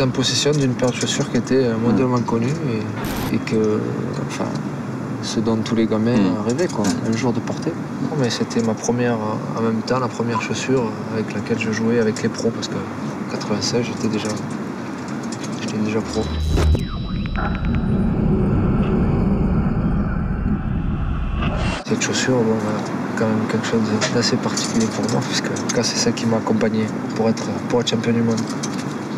j'étais en possession d'une paire de chaussures qui était mondialement connue et que, enfin, ce dont tous les gamins rêvaient, quoi, un jour de porter. Mais c'était ma première, en même temps, la première chaussure avec laquelle je jouais avec les pros, parce qu'en 96, j'étais déjà pro. Cette chaussure, bon, quand même quelque chose d'assez particulier pour moi, puisque c'est ça qui m'a accompagné pour être champion du monde.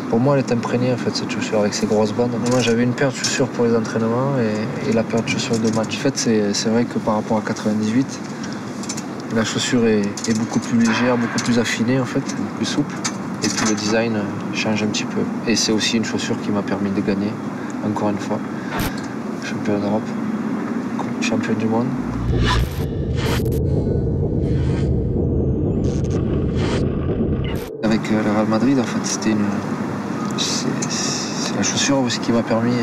Pour moi, elle est imprégnée, en fait, cette chaussure, avec ses grosses bandes. Moi, j'avais une paire de chaussures pour les entraînements et la paire de chaussures de match. En fait, c'est vrai que par rapport à 98, la chaussure est beaucoup plus légère, beaucoup plus affinée, en fait, plus souple. Et puis le design change un petit peu. Et c'est aussi une chaussure qui m'a permis de gagner, encore une fois. Champion d'Europe, champion du monde. Avec le Real Madrid, en fait, c'est la chaussure aussi qui m'a permis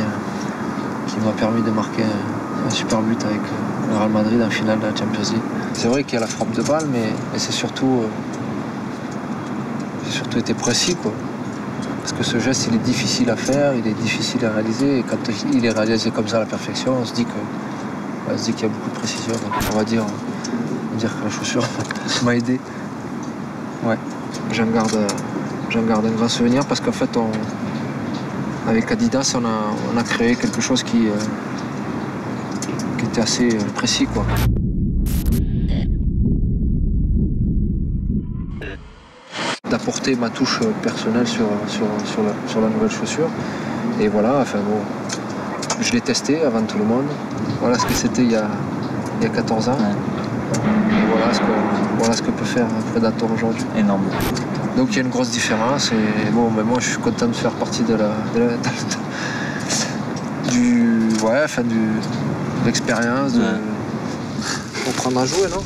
de marquer un super but avec le Real Madrid en finale de la Champions League. C'est vrai qu'il y a la frappe de balle, mais c'est surtout été précis, quoi. Parce que ce geste, il est difficile à faire, il est difficile à réaliser, et quand il est réalisé comme ça à la perfection, on se dit qu'il y a beaucoup de précision. Donc on va dire que la chaussure m'a aidé. Ouais, j'en garde un grand souvenir parce qu'en fait, avec Adidas, on a créé quelque chose qui était assez précis, quoi. D'apporter ma touche personnelle sur la nouvelle chaussure. Et voilà, enfin bon, je l'ai testé avant tout le monde. Voilà ce que c'était il y a 14 ans. Et voilà ce que peut faire un Predator aujourd'hui. Énorme. Donc il y a une grosse différence et bon, mais moi je suis content de faire partie de l'expérience, pour prendre à jouer, non ?